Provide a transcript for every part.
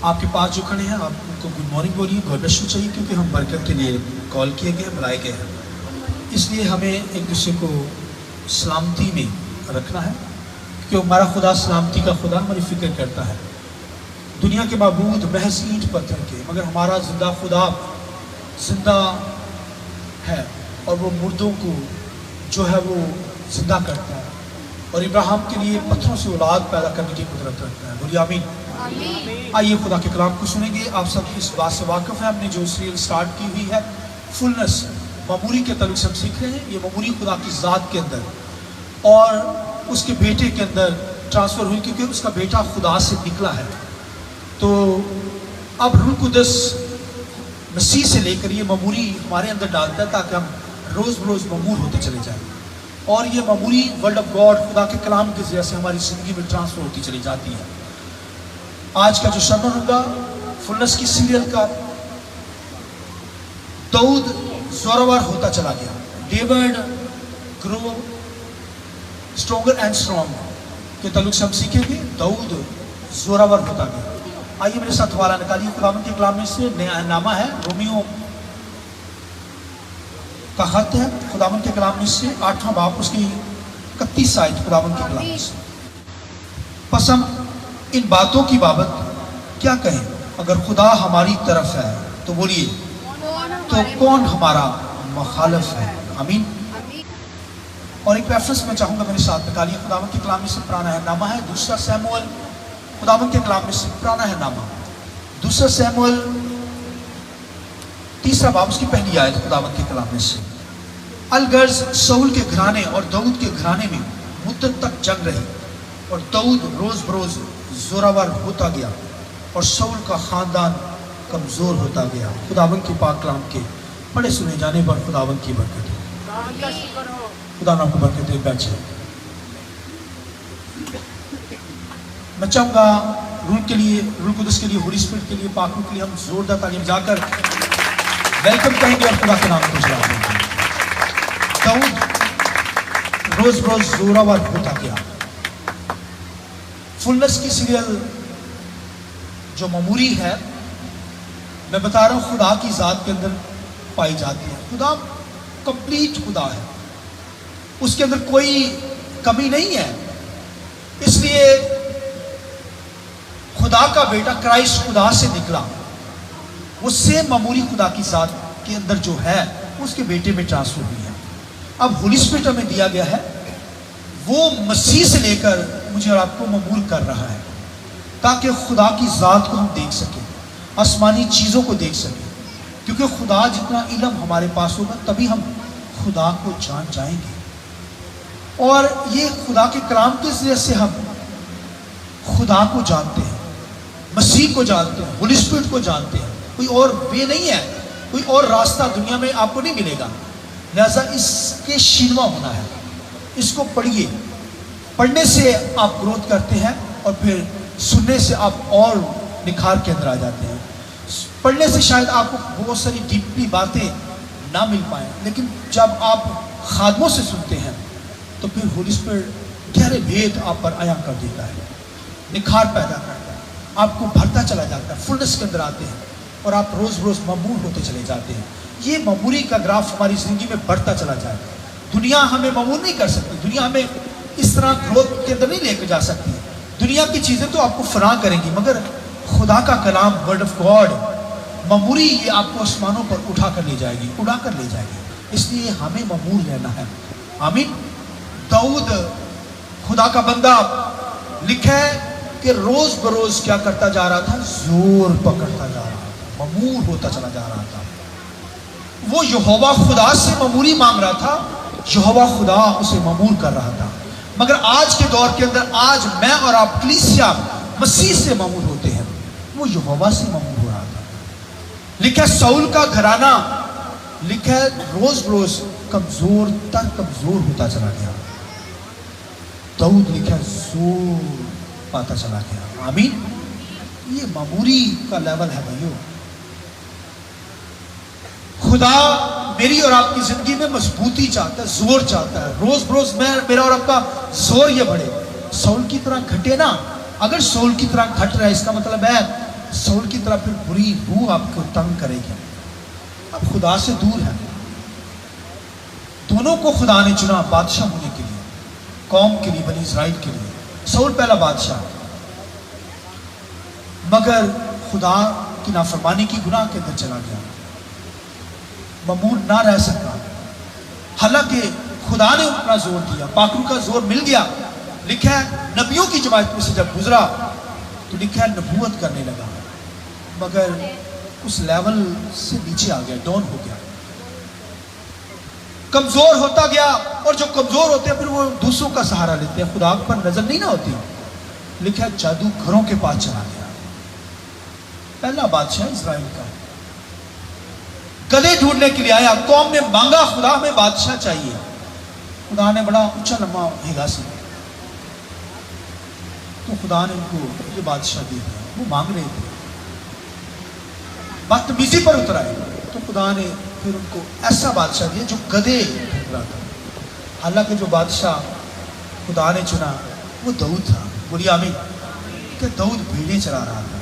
آپ کے پاس جو کھڑے ہیں آپ ان کو گڈ مارننگ بولیے، گاڈ بلیس یو چاہیے، کیونکہ ہم برکت کے لیے کال کیے گئے، بلائے گئے ہیں، اس لیے ہمیں ایک دوسرے کو سلامتی میں رکھنا ہے، کیونکہ ہمارا خدا سلامتی کا خدا ہماری فکر کرتا ہے۔ دنیا کے معبود محض اینٹ پتھر کے، مگر ہمارا زندہ خدا زندہ ہے، اور وہ مردوں کو جو ہے وہ زندہ کرتا ہے، اور ابراہیم کے لیے پتھروں سے اولاد پیدا کرنے کی قدرت رکھتا ہے۔ بولیے آمین۔ آئیے خدا کے کلام کو سنیں گے۔ آپ سب اس بات سے واقف ہیں، ہم نے جو سیریل سٹارٹ کی ہوئی ہے فلنس، معمولی کے تعلق سے ہم سیکھ رہے ہیں۔ یہ معمولی خدا کی ذات کے اندر اور اس کے بیٹے کے اندر ٹرانسفر ہوئی، کیونکہ اس کا بیٹا خدا سے نکلا ہے۔ تو اب روح القدس مسیح سے لے کر یہ معمولی ہمارے اندر ڈالتا ہے تاکہ ہم روز بروز معمول ہوتے چلے جائیں، اور یہ معمولی ورڈ آف گاڈ خدا کے کلام کے ذریعے سے ہماری زندگی میں ٹرانسفر ہوتی چلی جاتی ہے۔ آج کا جو سرمن ہوگا فلنس کی سیریل کا، داؤد زورور ہوتا چلا گیا، David grew stronger and strong کے تعلق سے ہم سیکھیں گے۔ داؤد زورور ہوتا گیا۔ آئیے میرے ساتھ حوالہ نکالیے خداوند کے کلام میں سے، نیا نامہ ہے رومیو کا خط ہے خداوند کے کلام میں سے 8واں باب اس کی 31 آیت خداوند کے کلام میں سے۔ پس ہم ان باتوں کی بابت کیا کہیں؟ اگر خدا ہماری طرف ہے تو بولیے تو کون ہمارا مخالف ہے؟ آمین۔ اور ایک ریفرنس میں چاہوں گا میرے ساتھ نکالیے خداوند کے کلام میں سے، پرانا ہے نامہ ہے 2 سیموئیل، خداوند کے کلام میں سے پرانا ہے نامہ 2 سیموئیل 3 باب اس کی پہلی آیت خداوند کے کلام میں سے۔ الغرض ساؤل کے گھرانے اور داؤد کے گھرانے میں مدت تک جنگ رہی، اور داؤد روز بروز زورآور ہوتا گیا، اور ساؤل کا خاندان کمزور ہوتا گیا۔ خداوند کے پاک کلام کے پڑھے سنے جانے پر خداوند کی برکت ہو۔ خدا آپ کو برکت دے۔ بیٹھے میں چاہوں گا روح کے لیے، روح القدس کے لیے، ہولی اسپرٹ کے لیے، پاک روح کے لیے ہم زوردار تعلیم جا کر ویلکم کہیں گے اور خدا کے نام کو جلا دیں گے۔ داؤد روز بروز زورآور ہوتا گیا۔ فلنس کی سیریل جو معمولی ہے، میں بتا رہا ہوں خدا کی ذات کے اندر پائی جاتی ہے۔ خدا کمپلیٹ خدا ہے، اس کے اندر کوئی کمی نہیں ہے، اس لیے خدا کا بیٹا کرائسٹ خدا سے نکلا، وہ سیم معمولی خدا کی ذات کے اندر جو ہے اس کے بیٹے میں ٹرانسفر ہوئی ہے۔ اب ہولی اسپرٹ ہمیں دیا گیا ہے، وہ مسیح سے لے کر مجھے اور آپ کو معمول کر رہا ہے تاکہ خدا کی ذات کو ہم دیکھ سکیں، آسمانی چیزوں کو دیکھ سکیں، کیونکہ خدا جتنا علم ہمارے پاس ہوگا تبھی ہم خدا کو جان جائیں گے۔ اور یہ خدا کے کلام کے ذریعے سے ہم خدا کو جانتے ہیں، مسیح کو جانتے ہیں، ہولی اسپرٹ کو جانتے ہیں۔ کوئی اور وے نہیں ہے، کوئی اور راستہ دنیا میں آپ کو نہیں ملے گا، لہذا اس کے شینوا ہونا ہے۔ اس کو پڑھیے، پڑھنے سے آپ گروتھ کرتے ہیں، اور پھر سننے سے آپ اور نکھار کے اندر آ جاتے ہیں۔ پڑھنے سے شاید آپ کو بہت ساری ڈیپلی باتیں نہ مل پائیں، لیکن جب آپ خادموں سے سنتے ہیں تو پھر ہولی اسپرٹ گہرے بھید آپ پر عیاں کر دیتا ہے، نکھار پیدا کرتا ہے، آپ کو بھرتا چلا جاتا ہے، فلنس کے اندر آتے ہیں، اور آپ روز روز معمول ہوتے چلے جاتے ہیں۔ یہ معمولی کا گراف ہماری زندگی میں بڑھتا چلا جائے۔ دنیا ہمیں معمول نہیں کر سکتی، دنیا ہمیں اس طرح گروتھ کے اندر نہیں لے کے جا سکتی۔ دنیا کی چیزیں تو آپ کو فراہم کریں گی، مگر خدا کا کلام ورڈ آف گاڈ معمولی یہ آپ کو آسمانوں پر اٹھا کر لے جائے گی، اڑا کر لے جائے گی۔ اس لیے ہمیں معمول رہنا ہے۔ آمین۔ داؤد خدا کا بندہ لکھا ہے کہ روز بروز کیا کرتا جا رہا تھا؟ زور پکڑتا جا رہا تھا، معمول ہوتا چلا جا رہا تھا۔ وہ یہوہ خدا سے معمولی مانگ رہا تھا، یہوہ خدا اسے معمول کر رہا تھا۔ مگر آج کے دور کے اندر آج میں اور آپ کلیسیا مسیح سے معمول ہوتے ہیں، وہ یہوہ سے معمول ہو رہا تھا۔ لکھا ہے ساؤل کا گھرانہ، لکھا ہے روز بروز کمزور تر کمزور ہوتا چلا گیا۔ داؤد لکھا ہے زور پاتا چلا گیا۔ آمین۔ یہ معمولی کا لیول ہے بھائیو۔ خدا میری اور آپ کی زندگی میں مضبوطی چاہتا ہے، زور چاہتا ہے، روز بروز میرا اور آپ کا زور یہ بڑھے، ساؤل کی طرح گھٹے نا، اگر سول کی طرح گھٹ رہا ہے اس کا مطلب ہے سول کی طرح پھر بری روح آپ کو تنگ کرے گی، اب خدا سے دور ہے۔ دونوں کو خدا نے چنا بادشاہ ہونے کے لیے، قوم کے لیے، بنی اسرائیل کے لیے۔ سول پہلا بادشاہ، مگر خدا کی نافرمانی کی گناہ کے اندر چلا گیا، ممون نہ رہ سکا۔ حالانکہ خدا نے اپنا زور دیا، پاکرو کا زور مل گیا۔ لکھا ہے نبیوں کی جماعت میں سے جب گزرا تو لکھا ہے نبوت کرنے لگا، مگر اس لیول سے نیچے آ گیا، ڈاؤن ہو گیا، کمزور ہوتا گیا۔ اور جو کمزور ہوتے ہیں پھر وہ دوسروں کا سہارا لیتے ہیں، خدا پر نظر نہیں نہ ہوتی۔ لکھا ہے جادوگروں کے پاس چلا گیا، پہلا بادشاہ اسرائیل کا، گدھے ڈھونڈنے کے لیے آیا۔ قوم نے مانگا خدا میں بادشاہ چاہیے، خدا نے بڑا اونچا لمبا بھیگا سی، تو خدا نے ان کو یہ بادشاہ دے دیا۔ وہ مانگ رہے تھے، بدتمیزی پر اتر آئے، تو خدا نے پھر ان کو ایسا بادشاہ دیا جو گدھے ڈھونڈ رہا تھا۔ حالانکہ جو بادشاہ خدا نے چنا وہ داؤد تھا، بولیے آمین، کہ داؤد بھیڑیں چلا رہا تھا،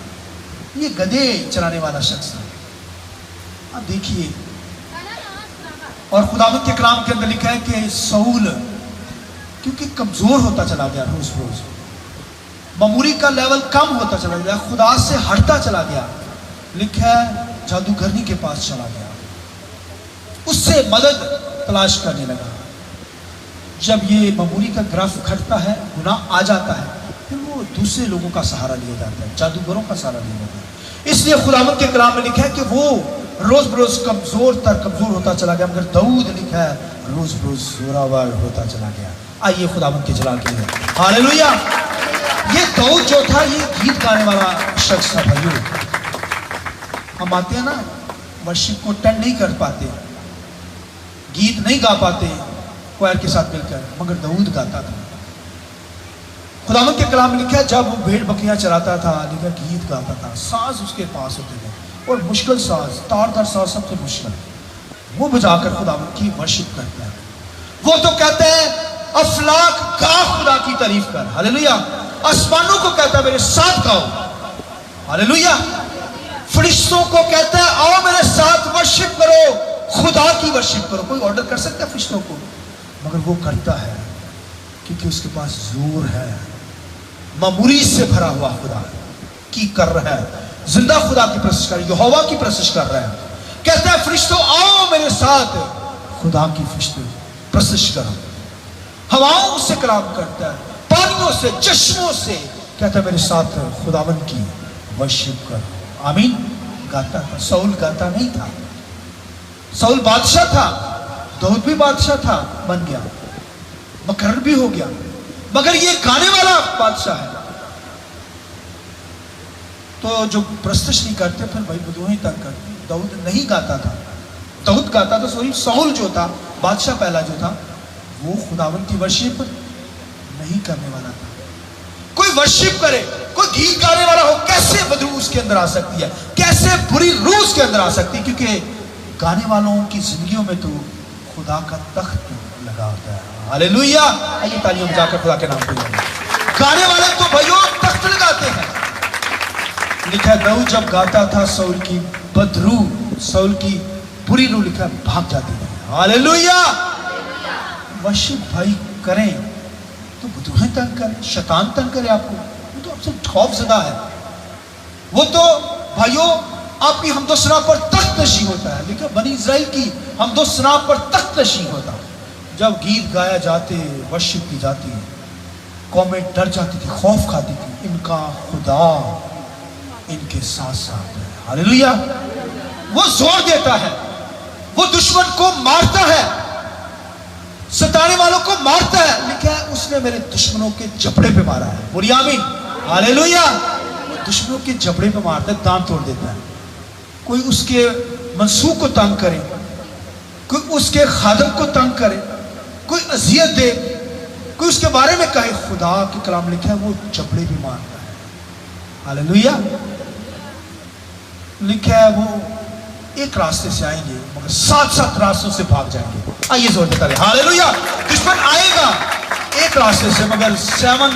یہ گدھے چلانے والا شخص تھا۔ اب دیکھیے، اور خداوند کے کلام کے اندر لکھا ہے کہ سول کیونکہ کمزور ہوتا چلا گیا، روز روز معمولی کا لیول کم ہوتا چلا گیا، خدا سے ہٹتا چلا گیا۔ لکھا ہے جادوگرنی کے پاس چلا گیا، اس سے مدد تلاش کرنے لگا۔ جب یہ معمولی کا گراف گھٹتا ہے، گناہ آ جاتا ہے، پھر وہ دوسرے لوگوں کا سہارا لیا جاتا ہے، جادوگروں کا سہارا لیا جاتا ہے۔ اس لیے خداوند کے کلام میں لکھا ہے کہ وہ روز بروز کمزور ہوتا چلا گیا، مگر داؤد لکھا ہے روز بروز زوراور ہوتا چلا گیا۔ آئیے خداوند کے جلال کے لیے ہاللویا۔ یہ داؤد جو تھا یہ گیت گانے والا شخص تھا۔ بھائیو، ہم آتے ہیں نا ورشپ کو اٹینڈ نہیں کر پاتے، گیت نہیں گا پاتے کوائر کے ساتھ مل کر، مگر داؤد گاتا تھا۔ خداوند کے کلام میں لکھا ہے جب وہ بھیڑ بکریاں چراتا تھا، لکھا گیت گاتا تھا، ساز اس کے پاس ہوتے تھے، اور مشکل ساز، تار در ساز سب سے مشکل، وہ بجا کر خداوند کی ورشپ کرتا ہے۔ وہ تو کہتے ہیں افلاک گا خدا کی تعریف کر، ہاللویا۔ آسمانوں کو کہتا ہے میرے ساتھ گاؤ، ہاللویا۔ فرشتوں کو کہتا ہے آؤ میرے ساتھ ورشپ کرو، خدا کی ورشپ کرو۔ کوئی آرڈر کر سکتا ہے فرشتوں کو؟ مگر وہ کرتا ہے کیونکہ اس کے پاس زور ہے، معمولی سے بھرا ہوا خدا کی کر رہا ہے، زندہ خدا کی پرستش کر رہا ہے، یہوہ کی پرستش کر رہا ہے۔ کہتا ہے فرشتوں آؤ میرے ساتھ خدا کی پرستش کرو۔ ہواؤں سے کلام کرتا ہے، پانیوں سے، چشموں سے، کہتا ہے میرے ساتھ خداوند کی ورشپ کرو۔ آمین۔ گاتا تھا، سول گاتا نہیں تھا، سول بادشاہ تھا، داؤد بھی بادشاہ تھا، بن گیا، مقرر بھی ہو گیا، مگر یہ گانے والا بادشاہ ہے۔ تو جو پرستش نہیں کرتے پھر بھائی بدوہیں تک کرتے۔ داؤد نہیں گاتا تھا، داؤد گاتا تھا، سوری سول جو تھا بادشاہ پہلا جو تھا وہ خداوند کی ورشپ نہیں کرنے والا تھا۔ کوئی ورشپ کرے، کوئی گیت گانے والا ہو، کیسے بدرو اس کے اندر آ سکتی ہے، کیسے بری روح اس کے اندر آ سکتی ہے؟ کیونکہ گانے والوں کی زندگیوں میں تو خدا کا تخت لگا ہوتا ہے، ہاللویا۔ آئیے تالیاں بجا کر خدا کے نام پہ گانے والے تو بھائیوں تخت لگاتے ہیں۔ لکھا ہے داؤد جب گاتا تھا سول کی بدرو، سول کی بری روح لکھا ہے بھاگ جاتی ہے، ہاللویا۔ ورشپ بھائی کریں تو بدروہیں تنگ کریں، شیطان تنگ کرے آپ کو، وہ تو آپ سے خوف زدہ ہے، وہ تو بھائیوں آپ کی حمد و ثنا پر تخت نشین ہوتا ہے۔ لیکن بنی اسرائیل کی حمد و ثنا پر تخت نشین ہوتا، جب گیت گایا جاتے، ورشپ کی جاتی، قومیں ڈر جاتی تھی، خوف کھاتی تھی، ان کا خدا ان کے ساتھ ساتھ ہے، ہاللویا۔ وہ زور دیتا ہے، وہ دشمن کو مارتا ہے، ستانے والوں کو مارتا ہے۔ لکھا ہے اس نے میرے دشمنوں کے جبڑے پہ مارا ہے، بولیے آمین، ہاللویا۔ وہ دشمنوں کے جبڑے پہ مارتا ہے، دانت توڑ دیتا ہے۔ کوئی اس کے منسوخ کو تنگ کرے، کوئی اس کے خادم کو تنگ کرے، کوئی اذیت دے، کوئی اس کے بارے میں کہے، خدا کے کلام لکھا ہے وہ جبڑے بھی مارتا ہے، ہاللویا۔ لکھا ہے وہ ایک راستے سے آئیں گے مگر 7 راستوں سے بھاگ جائیں گے۔ آئیے زور دیتا رہے، ہاللویا۔ دشمن آئے گا ایک راستے سے مگر 7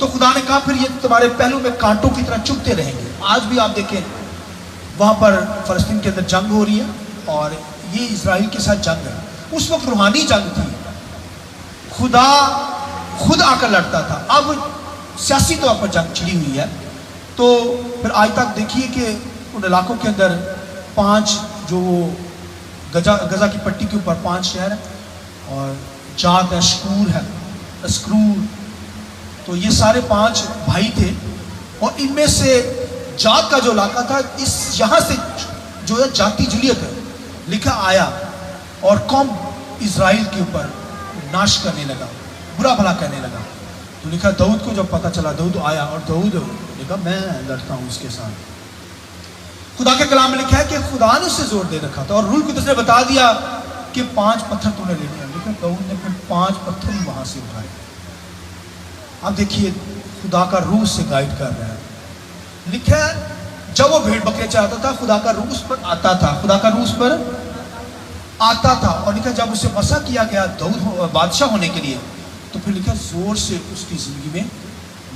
تو خدا نے کہا پھر یہ تمہارے پہلو میں کانٹوں کی طرح چبھتے رہیں گے. آج بھی آپ دیکھیں وہاں پر فلسطین کے اندر جنگ ہو رہی ہے اور یہ اسرائیل کے ساتھ جنگ ہے. اس وقت روحانی جنگ تھی, خدا خود آ کر لڑتا تھا. اب سیاسی طور پر جنگ چھڑی ہوئی ہے. تو پھر آج تک دیکھیے کہ ان علاقوں کے اندر 5 جو غزہ کی پٹی کے اوپر 5 شہر ہیں اور جات ہے, شکور ہے, اسکرور, تو یہ سارے 5 بھائی تھے. اور ان میں سے جات کا جو علاقہ تھا, اس یہاں سے جو ہے جاتی جلیت ہے لکھا آیا اور قوم اسرائیل کے اوپر ناش کرنے لگا, برا بھلا کہنے لگا. تو لکھا داؤد کو جب پتہ چلا, داؤد آیا اور داؤد نے کہا میں لڑتا ہوں اس کے ساتھ. خدا کے کلام میں لکھا ہے کہ خدا نے اسے زور دے رکھا تھا اور روح القدس نے بتا دیا کہ 5 پتھر تو نے لینے ہیں. لیکن داؤد نے پھر 5 پتھر ہی وہاں سے اٹھائے. اب دیکھیے خدا کا روح سے گائیڈ کر رہا ہے. لکھا ہے جب وہ بھیڑ بکرے چاہتا تھا خدا کا روح اس پر آتا تھا, خدا کا روح اس پر آتا تھا. اور لکھا جب اسے مسا کیا گیا داؤد بادشاہ ہونے کے لیے, تو پھر لکھا زور سے اس کی زندگی میں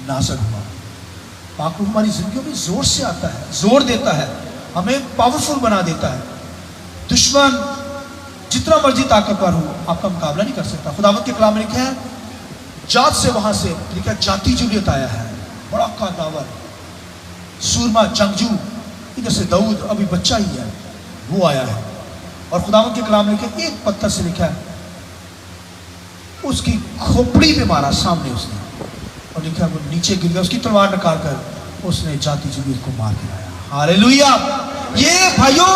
نازل ہوا. پاک روح ہماری زندگیوں میں زور سے آتا ہے, زور دیتا ہے, ہمیں پاورفل بنا دیتا ہے. دشمن جتنا مرضی طاقتور ہو آپ کا مقابلہ نہیں کر سکتا. خداوند کے کلام میں لکھا ہے جات سے وہاں سے لکھا جاتی جولیت آیا ہے, بڑا قاداور, سورما, جنگجو. ادھر سے داؤد ابھی بچہ ہی ہے, وہ آیا ہے. اور خداوند کے کلام میں لکھا ایک پتھر سے لکھا ہے اس کی کھوپڑی پہ مارا سامنے اس نے, اور لکھا وہ نیچے گر گیا. اس کی تلوار نکال کر اس نے جاتی جولیت کو مار کے لایا. ہاللیلویا. یہ بھائیوں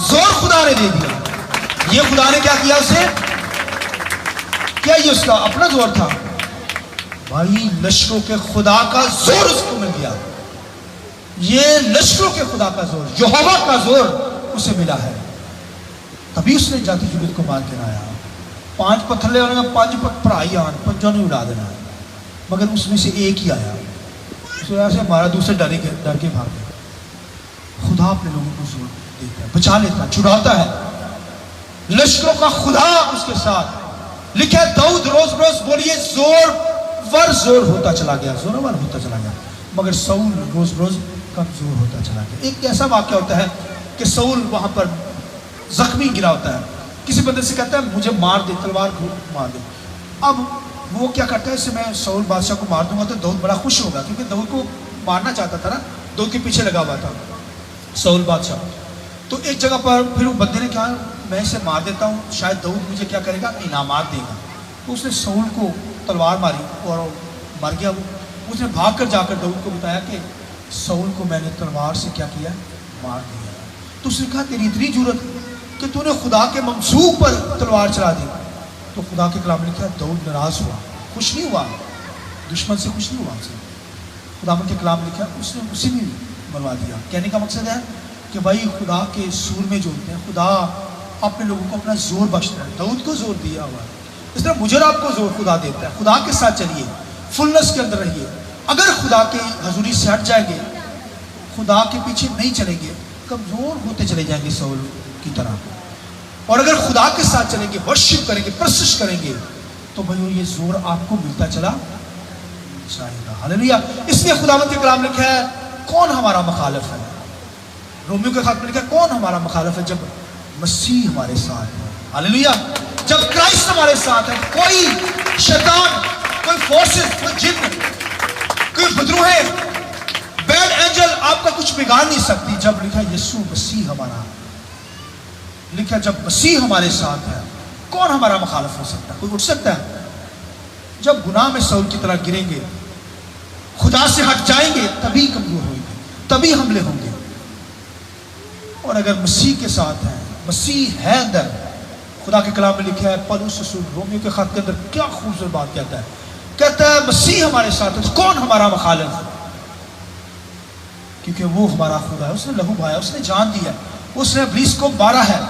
زور خدا نے دے دیا. یہ خدا نے کیا کیا اسے, کیا یہ اس کا اپنا زور تھا؟ بھائی لشکروں کے خدا کا زور اس کو مل گیا. یہ لشکروں کے خدا کا زور, یہوہ کا زور اسے ملا ہے. تبھی اس نے جاتی جولیت کو مار کے لایا. 5 پتھر لے آنے, 5 پتھر آئی آن, 5 نے اڑا دینا, مگر اس میں سے ایک ہی آیا. اس وجہ سے ہمارا دوسرے ڈر کے بھاگ گئے. خدا اپنے لوگوں کو زور دیتا ہے, بچا لیتا ہے, چھڑاتا ہے. لشکروں کا خدا اس کے ساتھ. لکھا ہے داؤد روز روز بولیے زور ہوتا چلا گیا, زورور ہوتا چلا گیا, مگر ساؤل روز روز کمزور ہوتا چلا گیا. ایک ایسا واقعہ ہوتا ہے کہ ساؤل وہاں پر زخمی گرا ہوتا ہے. کسی بندے سے کہتا ہے مجھے مار دے, تلوار کو مار دے. اب وہ کیا کرتا ہے, اس سے میں ساؤل بادشاہ کو مار دوں گا تو داؤد بڑا خوش ہوگا, کیونکہ داؤد کو مارنا چاہتا تھا نا, داؤد کے پیچھے لگا ہوا تھا ساؤل بادشاہ. تو ایک جگہ پر پھر وہ بندے نے کہا میں اسے مار دیتا ہوں, شاید داؤد مجھے کیا کرے گا, انعامات دے گا. تو اس نے ساؤل کو تلوار ماری اور مر گیا وہ. اس نے بھاگ کر جا کر داؤد کو بتایا کہ ساؤل کو میں نے تلوار سے کیا کیا, مار دیا. تو اس نے کہا تیری اتنی جرأت کہ تو نے خدا کے ممسوح پر تلوار چلا دی. تو خدا کے کلام نے کہا داؤد ناراض ہوا, خوش نہیں ہوا, دشمن سے خوش نہیں ہوا. خدا کے کلام لکھا اس نے اسی میں مروا دیا. کہنے کا مقصد ہے کہ بھائی خدا کے سور میں جو ہوتے ہیں, خدا اپنے لوگوں کو اپنا زور بخشتا ہے. داؤد کو زور دیا ہوا ہے, اس طرح مجھے آپ کو زور خدا دیتا ہے. خدا کے ساتھ چلیے, فلنس کے اندر رہیے. اگر خدا کے حضوری سے ہٹ جائیں گے, خدا کے پیچھے نہیں چلیں گے, کمزور ہوتے چلے جائیں گے ساؤل کی طرح. اور اگر خدا کے ساتھ چلیں گے, ورشپ کریں گے, پرستش کریں گے, تو بھائیو یہ زور آپ کو ملتا چلا جائے گا. ہاللیلویا. اس لیے خداوند کے کلام لکھا ہے کون ہمارا مخالف ہے. رومیو کے خط میں لکھا ہے کون ہمارا مخالف ہے, جب مسیح ہمارے ساتھ ہے. ہاللیلویا. جب کرائسٹ ہمارے ساتھ ہے, کوئی شیطان, کوئی فورسز, کوئی جن, کوئی بدروہیں, بیڈ اینجل آپ کا کچھ بگاڑ نہیں سکتی. جب لکھا یسوع مسیح ہمارا, لکھا جب مسیح ہمارے ساتھ ہے کون ہمارا مخالف ہو سکتا ہے, کوئی اٹھ سکتا ہے. جب گناہ میں ساؤل کی طرح گریں گے, خدا سے ہٹ جائیں گے, تبھی کمزور ہوئیں گے, تبھی حملے ہوں گے. اور اگر مسیح کے ساتھ ہیں, مسیح ہے اندر, خدا کے کلام میں لکھا ہے پولس رسول رومیو کے خط کے اندر کیا خوبصورت بات کہتا ہے, کہتا ہے مسیح ہمارے ساتھ ہے تو کون ہمارا مخالف ہے, کیونکہ وہ ہمارا خدا ہے. اس نے لہو بہایا, اس نے جان دیا, اس نے ابلیس کو مارا ہے,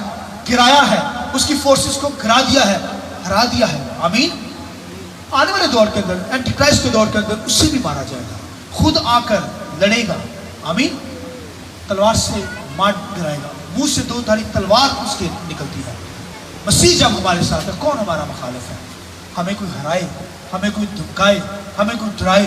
گرایا ہے, اس کی فورسز کو گرا دیا ہے, ہرا دیا ہے. آمین. آنے والے دور کے اندر, اینٹی کرائسٹ کے دور کے اندر اسے بھی مارا جائے گا, خود آ کر لڑے گا. آمین. تلوار سے مار گرائے گا, منہ سے 2 دھاری تلوار اس کے نکلتی ہے. مسیح جب ہمارے ساتھ ہے کون ہمارا مخالف ہے. ہمیں کوئی ہرائے, ہمیں کوئی دھمکائے, ہمیں کوئی ڈرائے,